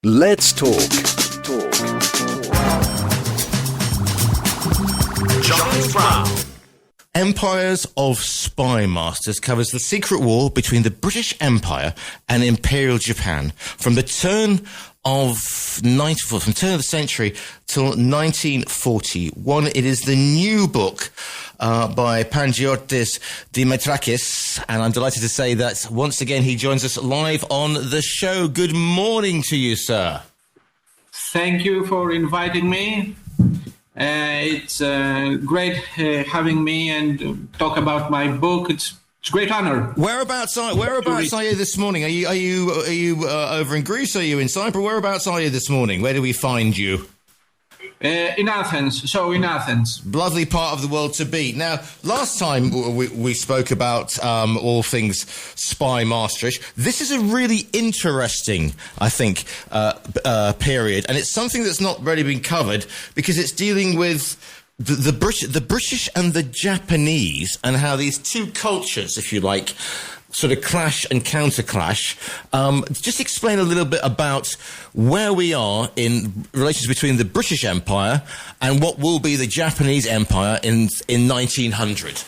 Let's talk. John Brown. Empires of Spymasters covers the secret war between the British Empire and Imperial Japan from the turn of the century till 1941. It is the new book by Panagiotis Dimitrakis, and I'm delighted to say that once again he joins us live on the show. Good morning to you, sir. Thank you for inviting me. It's great having me and talk about my book. It's a great honor. Whereabouts are you this morning? Are you over in Greece? Are you in Cyprus? Whereabouts are you this morning? Where do we find you? In Athens. So in Athens. Lovely part of the world to be. Now, last time we spoke about all things Spymasterish. This is a really interesting, I think, period, and it's something that's not really been covered because it's dealing with the British and the Japanese and how these two cultures, if you like, sort of clash and counter-clash. Just explain a little bit about where we are in relations between the British Empire and what will be the Japanese Empire in 1900.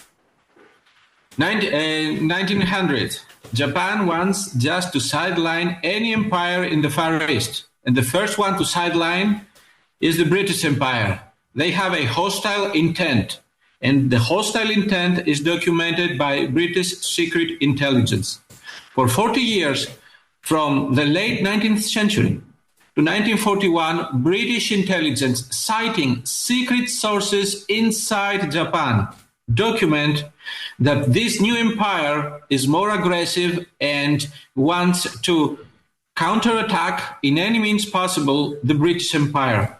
1900. Japan wants just to sideline any empire in the Far East. And the first one to sideline is the British Empire. They have a hostile intent. And the hostile intent is documented by British secret intelligence. For 40 years, from the late 19th century to 1941, British intelligence, citing secret sources inside Japan, document that this new empire is more aggressive and wants to counterattack in any means possible the British Empire.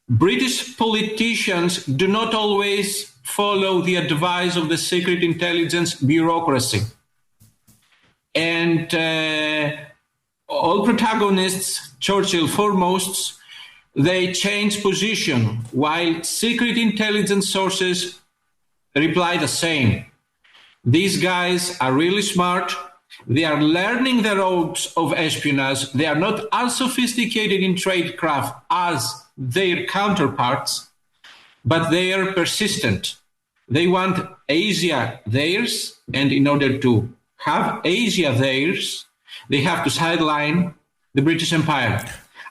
British politicians do not always follow the advice of the secret intelligence bureaucracy. And all protagonists, Churchill foremost, they change position while secret intelligence sources reply the same. These guys are really smart. They are learning the ropes of espionage. They are not as sophisticated in tradecraft as their counterparts, but they are persistent. They want Asia theirs, and in order to have Asia theirs, they have to sideline the British Empire.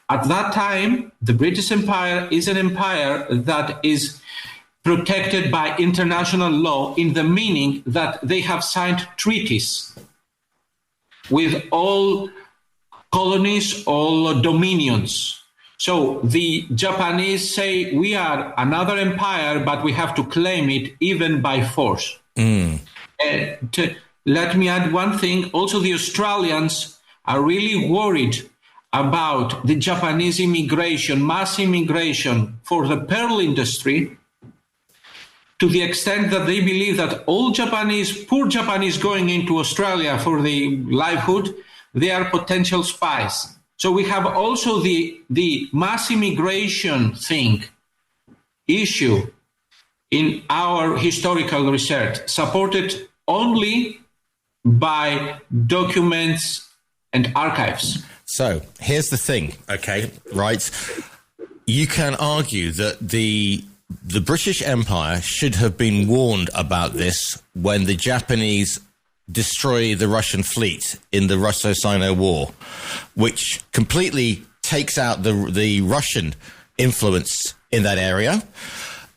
At that time, the British Empire is an empire that is protected by international law in the meaning that they have signed treaties with all colonies, all dominions. So the Japanese say we are another empire, but we have to claim it even by force. Let me add one thing. Also, the Australians are really worried about the Japanese immigration, mass immigration for the pearl industry, to the extent that they believe that all Japanese, poor Japanese going into Australia for the livelihood, they are potential spies. So we have also the mass immigration issue in our historical research, supported only by documents and archives. So here's the thing, okay, right? You can argue that the British Empire should have been warned about this when the Japanese destroy the Russian fleet in the Russo-Sino War, which completely takes out the Russian influence in that area.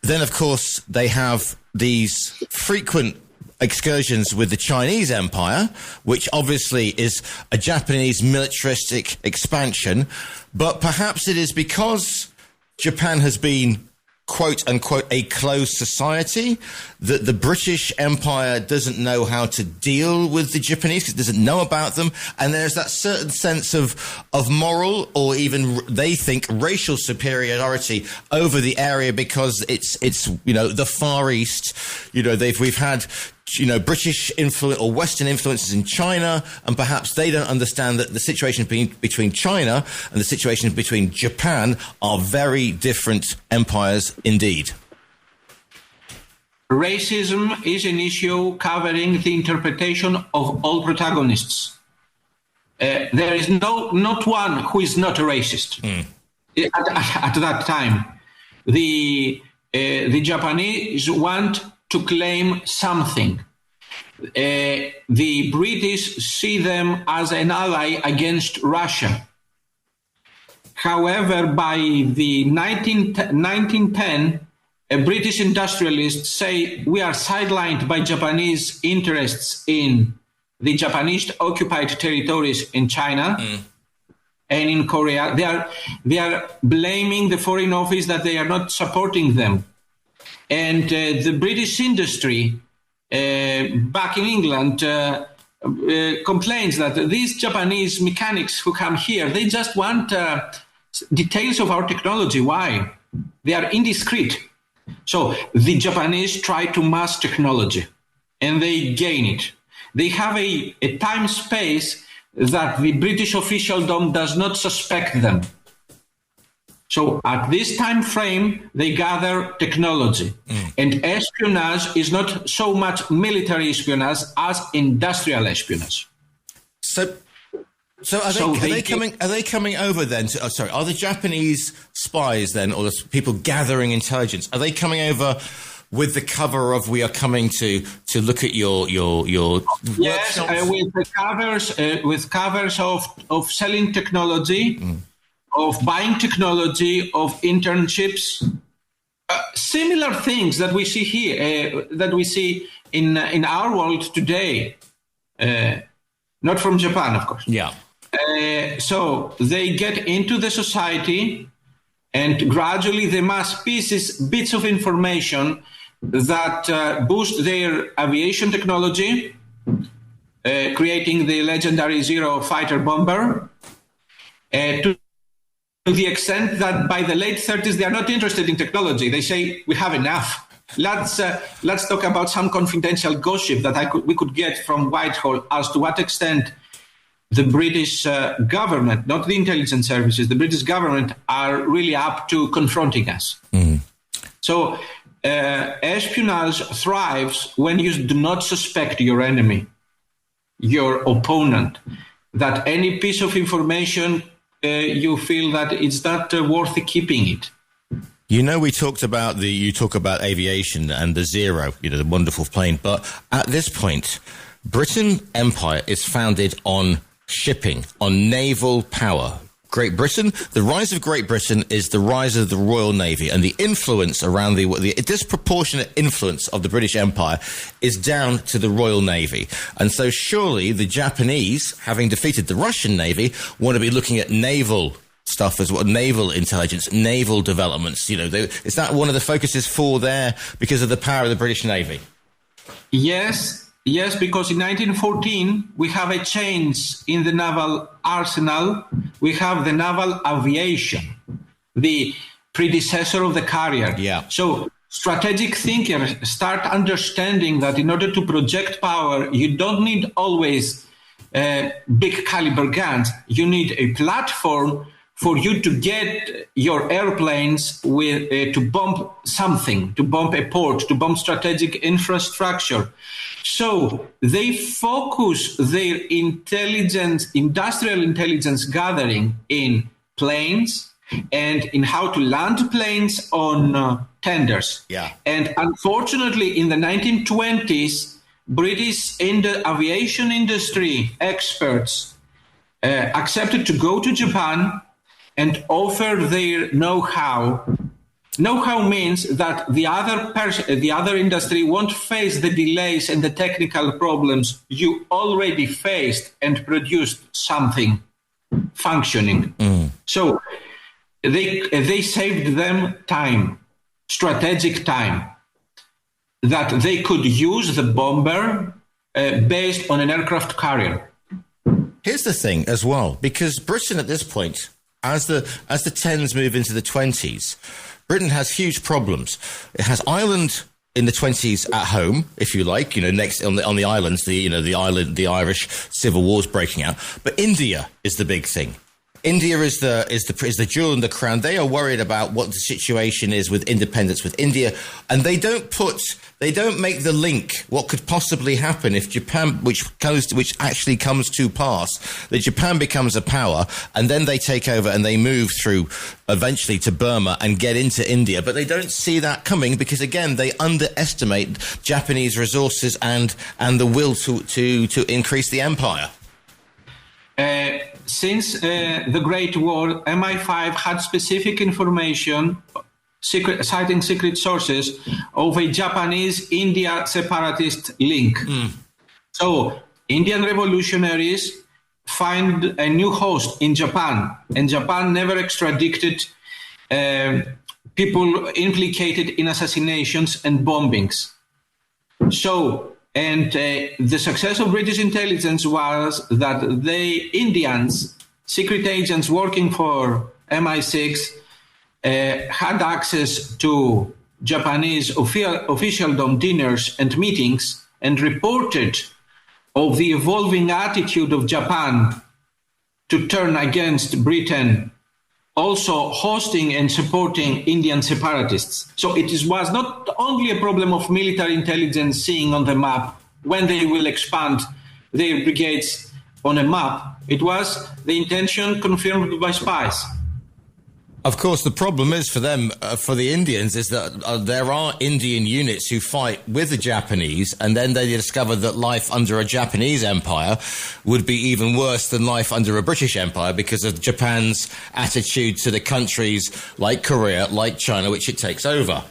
Then, of course, they have these frequent excursions with the Chinese Empire, which obviously is a Japanese militaristic expansion. But perhaps it is because Japan has been, quote unquote, a closed society, that the British Empire doesn't know how to deal with the Japanese because it doesn't know about them. And there's that certain sense of moral, or even they think racial superiority over the area because it's the Far East. We've had British influence or Western influences in China, and perhaps they don't understand that the situation between China and the situation between Japan are very different empires indeed. Racism is an issue covering the interpretation of all protagonists. there is not one who is not a racist. At that time, the Japanese want to claim something. The British see them as an ally against Russia. However, by the 1910, British industrialists say we are sidelined by Japanese interests in the Japanese occupied territories in China and in Korea. They are blaming the Foreign Office that they are not supporting them. And the British industry back in England complains that these Japanese mechanics who come here, they just want details of our technology. Why? They are indiscreet. So the Japanese try to mass technology and they gain it. They have a time space that the British officialdom does not suspect them. So at this time frame, they gather technology. And espionage is not so much military espionage as industrial espionage. So are they coming over then? Are the Japanese spies then, or the people gathering intelligence, are they coming over with the cover of we are coming to look at your yes, with covers of selling technology, of buying technology, of internships, similar things that we see here, that we see in our world today, not from Japan, of course. Yeah. So they get into the society, and gradually they mass bits of information that boost their aviation technology, creating the legendary Zero fighter bomber, to the extent that by the late 30s they are not interested in technology. They say, we have enough. Let's talk about some confidential gossip that we could get from Whitehall as to what extent the British government, not the intelligence services, the British government are really up to confronting us. So espionage thrives when you do not suspect your enemy, your opponent, that any piece of information you feel that it's not worth keeping it. You know, you talk about aviation and the Zero, the wonderful plane, but at this point, British Empire is founded on shipping, on naval power. Great Britain, the rise of Great Britain is the rise of the Royal Navy, and the influence around the disproportionate influence of the British Empire is down to the Royal Navy. And so surely the Japanese, having defeated the Russian Navy, want to be looking at naval stuff as well, naval intelligence, naval developments. Is that one of the focuses for there because of the power of the British Navy? Yes, because in 1914, we have a change in the naval arsenal. We have the naval aviation, the predecessor of the carrier. Yeah. So strategic thinkers start understanding that in order to project power, you don't need always big caliber guns. You need a platform for you to get your airplanes to bomb something, to bomb a port, to bomb strategic infrastructure. So they focus their industrial intelligence gathering in planes and in how to land planes on tenders. Yeah. And unfortunately, in the 1920s, British aviation industry experts accepted to go to Japan and offer their know-how. Know-how means that the other industry won't face the delays and the technical problems you already faced and produced something functioning. So they saved them time, strategic time, that they could use the bomber based on an aircraft carrier. Here's the thing as well, because Britain at this point, as the 10s move into the 20s, Britain has huge problems. It has Ireland in the 20s at home, if you like, next on the islands, the Irish civil wars breaking out. But India is the big thing. India is the jewel in the crown. They are worried about what the situation is with independence with India, and they don't make the link what could possibly happen if Japan, which actually comes to pass, that Japan becomes a power, and then they take over and they move through eventually to Burma and get into India. But they don't see that coming because, again, they underestimate Japanese resources and the will to increase the empire. Since the Great War, MI5 had specific information, citing secret sources, of a Japanese-India separatist link. So Indian revolutionaries find a new host in Japan, and Japan never extradited people implicated in assassinations and bombings. And the success of British intelligence was that the Indians, secret agents working for MI6, had access to Japanese officialdom dinners and meetings and reported of the evolving attitude of Japan to turn against Britain, also hosting and supporting Indian separatists. So it was not only a problem of military intelligence seeing on the map when they will expand their brigades on a map. It was the intention confirmed by spies. Of course, the problem is for them, for the Indians, is that there are Indian units who fight with the Japanese, and then they discover that life under a Japanese empire would be even worse than life under a British empire because of Japan's attitude to the countries like Korea, like China, which it takes over.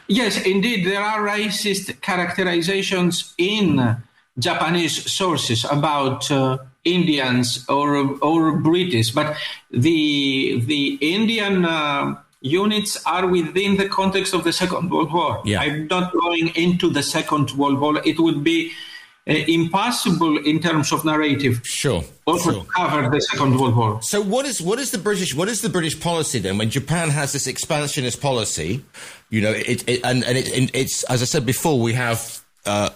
Yes, indeed, there are racist characterizations in Japanese sources about Indians or British, but the Indian units are within the context of the Second World War. Yeah. I'm not going into the Second World War. It would be impossible in terms of narrative. Sure. To cover the Second World War. So what is the British policy then when Japan has this expansionist policy? You know, it's as I said before, we have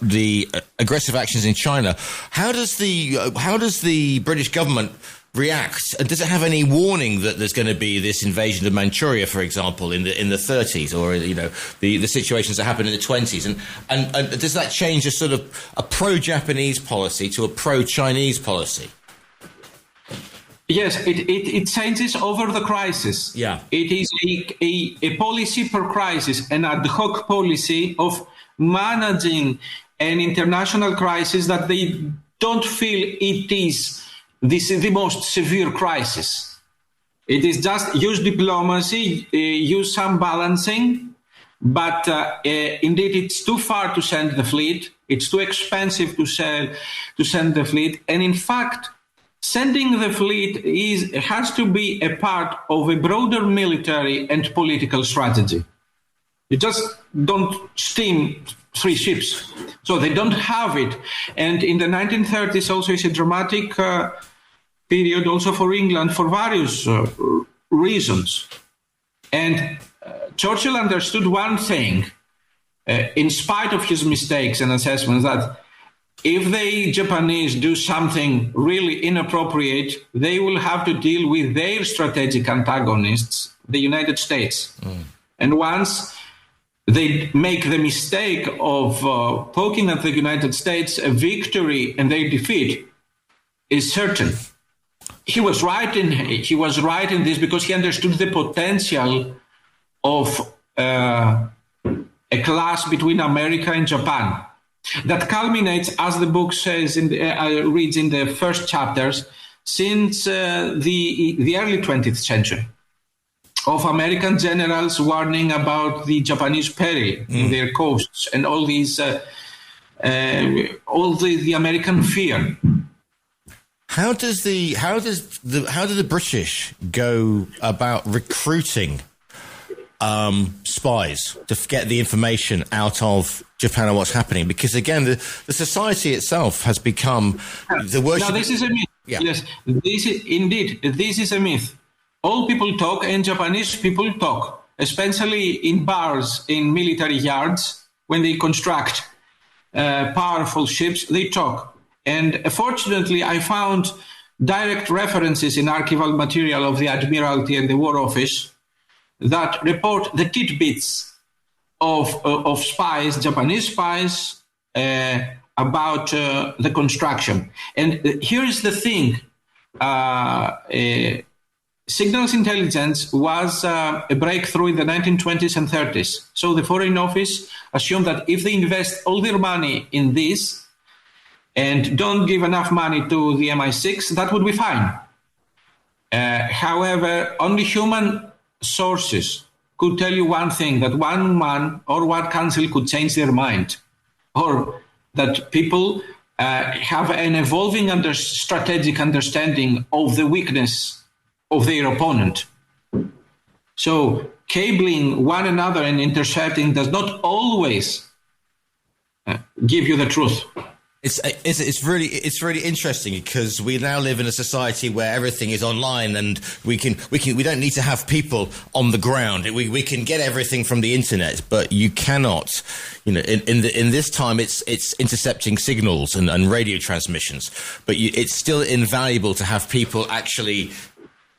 the aggressive actions in China. How does the British government react? And does it have any warning that there's going to be this invasion of Manchuria, for example, in the 30s, or the situations that happened in the 20s? And does that change a sort of a pro-Japanese policy to a pro-Chinese policy? Yes, it changes over the crisis. Yeah, it is a policy per crisis, an ad hoc policy of managing an international crisis that they don't feel it is the most severe crisis. It is just use diplomacy, use some balancing, but indeed it's too far to send the fleet. It's too expensive to send the fleet, and in fact, sending the fleet has to be a part of a broader military and political strategy. You just don't steam 3 ships. So they don't have it. And in the 1930s also is a dramatic period also for England for various reasons. And Churchill understood one thing, in spite of his mistakes and assessments, that if the Japanese do something really inappropriate, they will have to deal with their strategic antagonists, the United States. And once they make the mistake of poking at the United States, a victory and their defeat is certain. He was right in this because he understood the potential of a clash between America and Japan that culminates, as the book says, reads in the first chapters, since the early 20th century, of American generals warning about the Japanese peril in their coasts and all these, all the American fear. How do the British go about recruiting spies to get the information out of Japan and what's happening? Because again, the society itself has become the worship. Now, this is a myth. Yeah. Yes, this is a myth. All people talk, and Japanese people talk, especially in bars, in military yards, when they construct powerful ships, they talk. And fortunately, I found direct references in archival material of the Admiralty and the War Office that report the tidbits of spies, Japanese spies, about the construction. And here is the thing. Signals intelligence was a breakthrough in the 1920s and 30s. So the Foreign Office assumed that if they invest all their money in this and don't give enough money to the MI6, that would be fine. However, only human sources could tell you one thing, that one man or one council could change their mind, or that people have an evolving strategic understanding of the weakness of their opponent. So cabling one another and intercepting does not always give you the truth. It's really interesting because we now live in a society where everything is online, and we don't need to have people on the ground. We can get everything from the internet, but you cannot, in this time it's intercepting signals and radio transmissions, but it's still invaluable to have people actually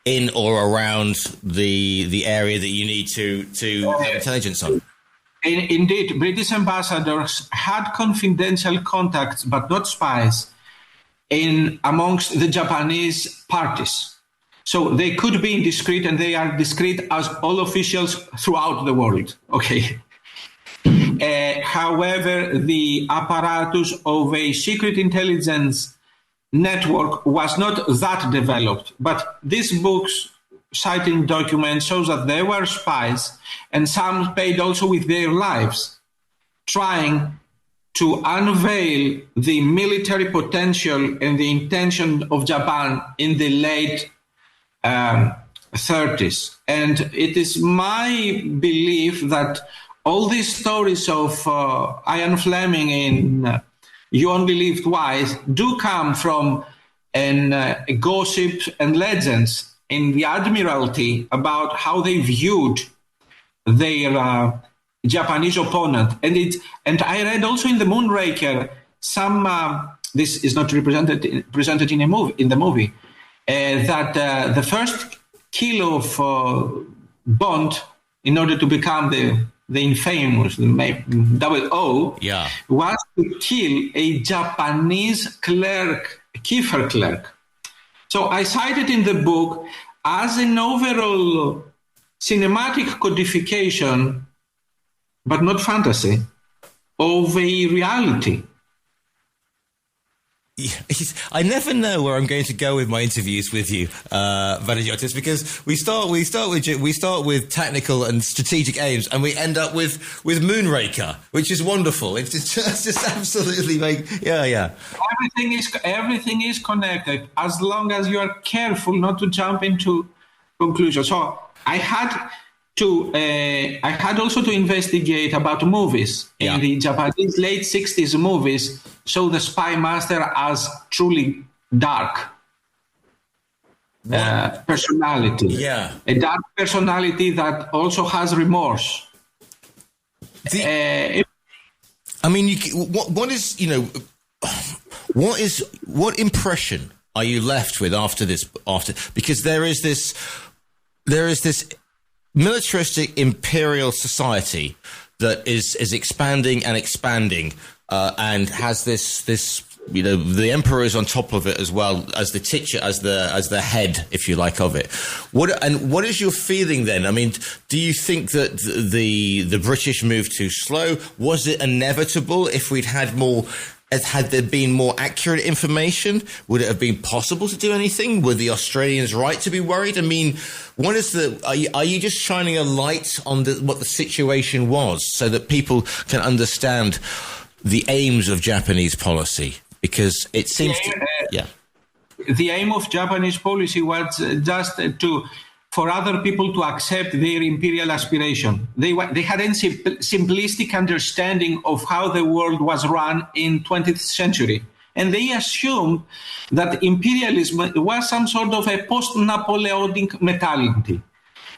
in or around the area that you need to have intelligence on. Indeed, British ambassadors had confidential contacts, but not spies, amongst the Japanese parties. So they could be indiscreet, and they are discreet as all officials throughout the world. Okay. However, the apparatus of a secret intelligence network was not that developed. But this book's citing documents shows that there were spies, and some paid also with their lives, trying to unveil the military potential and the intention of Japan in the late 30s. And it is my belief that all these stories of Ian Fleming in You Only Live Twice do come from gossip and legends in the Admiralty about how they viewed their Japanese opponent. And I read also in the Moonraker some, this is not presented in the movie, that the first kill of Bond, in order to become the infamous double O, was to kill a Japanese clerk, Kiefer clerk. So I cited in the book as an overall cinematic codification, but not fantasy, of a reality. I never know where I'm going to go with my interviews with you, Panagiotis, because we start with technical and strategic aims, and we end up with Moonraker, which is wonderful. It's just absolutely Everything is connected as long as you are careful not to jump into conclusions. So I had also to investigate about movies. In the Japanese late 60s movies show the Spymaster as truly dark personality. Yeah. A dark personality that also has remorse. What impression are you left with after this? Because there is this militaristic imperial society that is expanding and expanding, and has this the emperor is on top of it as well as the teacher, as the head, if you like, of it. What is your feeling then? I mean, do you think that the British moved too slow? Was it inevitable? If we'd had more, had there been more accurate information, would it have been possible to do anything? Were the Australians right to be worried? I mean, what is are you just shining a light on what the situation was so that people can understand the aims of Japanese policy? Because it seems the aim of Japanese policy was just for other people to accept their imperial aspiration. They had a simplistic understanding of how the world was run in 20th century. And they assumed that imperialism was some sort of a post-Napoleonic mentality.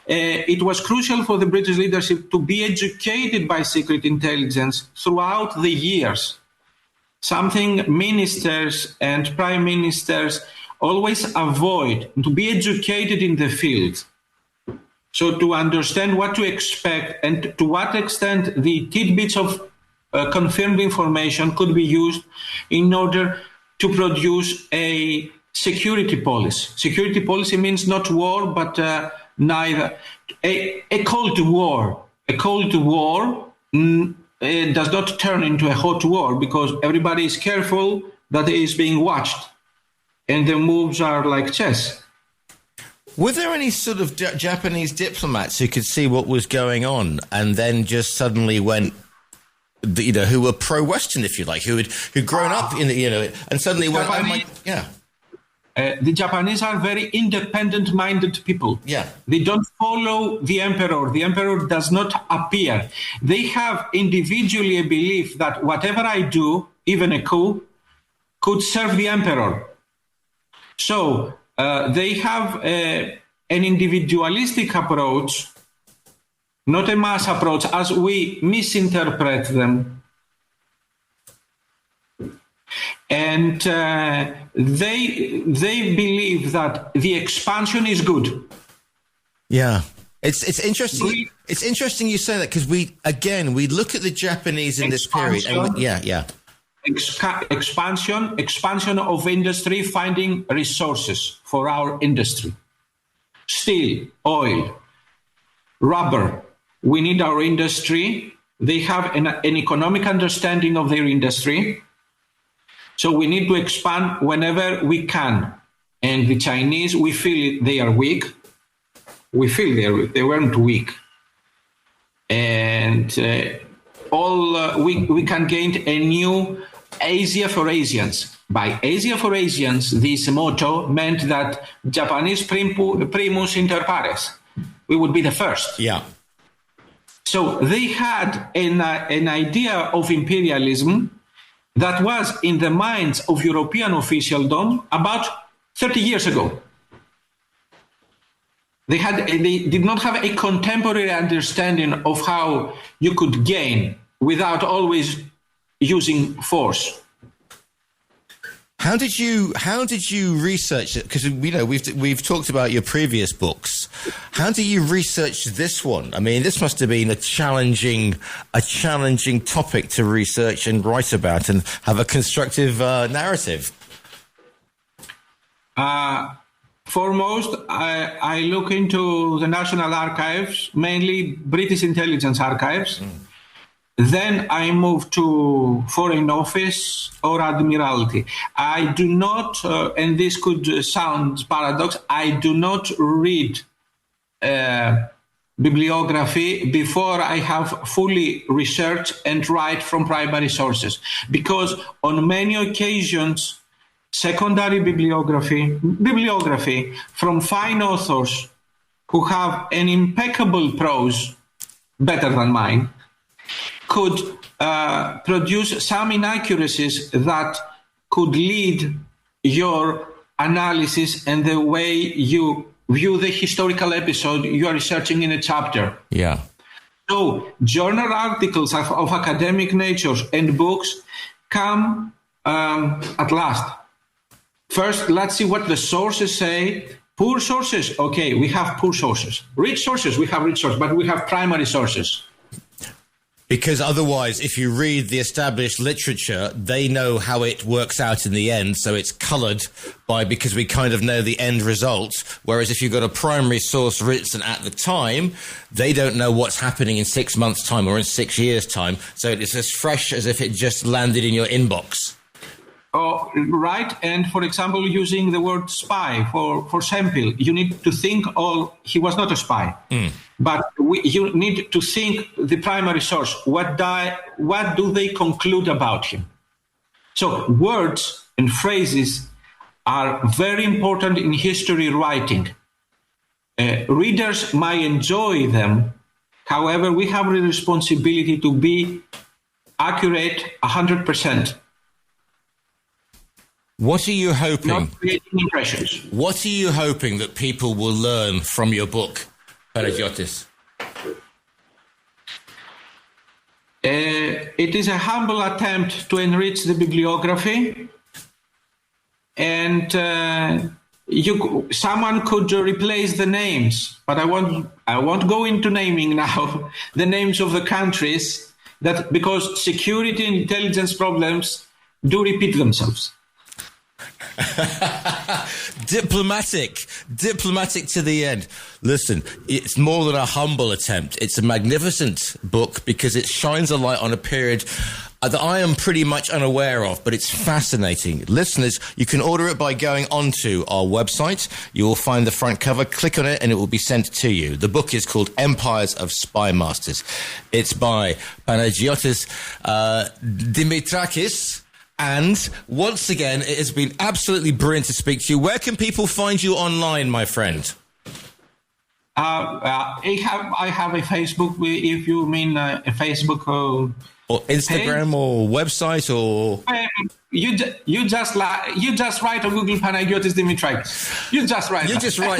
It was crucial for the British leadership to be educated by secret intelligence throughout the years, something ministers and prime ministers always avoid to be educated in the field. So to understand what to expect and to what extent the tidbits of confirmed information could be used in order to produce a security policy. Security policy means not war, but neither. A Cold War. A Cold War does not turn into a hot war because everybody is careful that it is being watched and the moves are like chess. Were there any sort of Japanese diplomats who could see what was going on and then just suddenly went, who were pro-Western, if you like, who'd grown up in and suddenly went, the Japanese are very independent-minded people. Yeah. They don't follow the emperor. The emperor does not appear. They have individually a belief that whatever I do, even a coup, could serve the emperor. So they have an individualistic approach, not a mass approach, as we misinterpret them. And they believe that the expansion is good. Yeah, it's interesting. It's interesting you say that because we look at the Japanese in this period. And expansion of industry, finding resources for our industry. Steel, oil, rubber. We need our industry. They have an economic understanding of their industry. So we need to expand whenever we can. And the Chinese, we feel they are weak. We feel they weren't weak. And we can gain a new Asia for Asians. By Asia for Asians, this motto meant that Japanese primus inter pares. We would be the first. Yeah. So they had an idea of imperialism that was in the minds of European officialdom about 30 years ago. They did not have a contemporary understanding of how you could gain without always using force. How did you research it? Because we've talked about your previous books. How do you research this one? I mean, this must have been a challenging topic to research and write about and have a constructive narrative. Foremost, I look into the National Archives, mainly British intelligence archives. Then I move to Foreign Office or Admiralty. I do not, and this could sound paradox, I do not read bibliography before I have fully researched and write from primary sources. Because on many occasions, secondary bibliography from fine authors who have an impeccable prose, better than mine, could produce some inaccuracies that could lead your analysis and the way you view the historical episode you are researching in a chapter. Yeah. So journal articles of academic nature and books come at last. First, let's see what the sources say. Poor sources, okay, we have poor sources. Rich sources, we have rich sources, but we have primary sources. Because otherwise, if you read the established literature, they know how it works out in the end, so it's coloured because we kind of know the end result. Whereas if you've got a primary source written at the time, they don't know what's happening in 6 months' time or in 6 years' time. So it's as fresh as if it just landed in your inbox. Oh, right. And for example, using the word spy for Sempill, you need to think he was not a spy. But you need to think the primary source. What do they conclude about him? So words and phrases are very important in history writing. Readers might enjoy them. However, we have the responsibility to be accurate 100%. What are you hoping? Not creating impressions. What are you hoping that people will learn from your book, Panagiotis? It is a humble attempt to enrich the bibliography and someone could replace the names, but I won't go into naming now the names of the countries, that because security and intelligence problems do repeat themselves. Diplomatic to the end. Listen, it's more than a humble attempt. It's a magnificent book because it shines a light on a period that I am pretty much unaware of, but it's fascinating. Listeners, you can order it by going onto our website. You will find the front cover, click on it, and it will be sent to you. The book is called Empires of Spymasters. It's by Panagiotis Dimitrakis. And once again, it has been absolutely brilliant to speak to you. Where can people find you online, my friend? I have a Facebook, if you mean a Facebook or Instagram page, or website, or you just write on Google Panagiotis Dimitrakis. You just write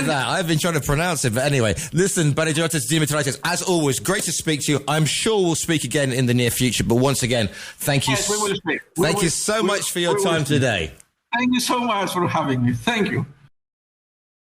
that. I've been trying to pronounce it, but anyway, listen, Panagiotis Dimitrakis, as always, great to speak to you. I'm sure we'll speak again in the near future, but once again, thank you. Yes, we will speak. Thank you so much for your time today. Thank you so much for having me. Thank you.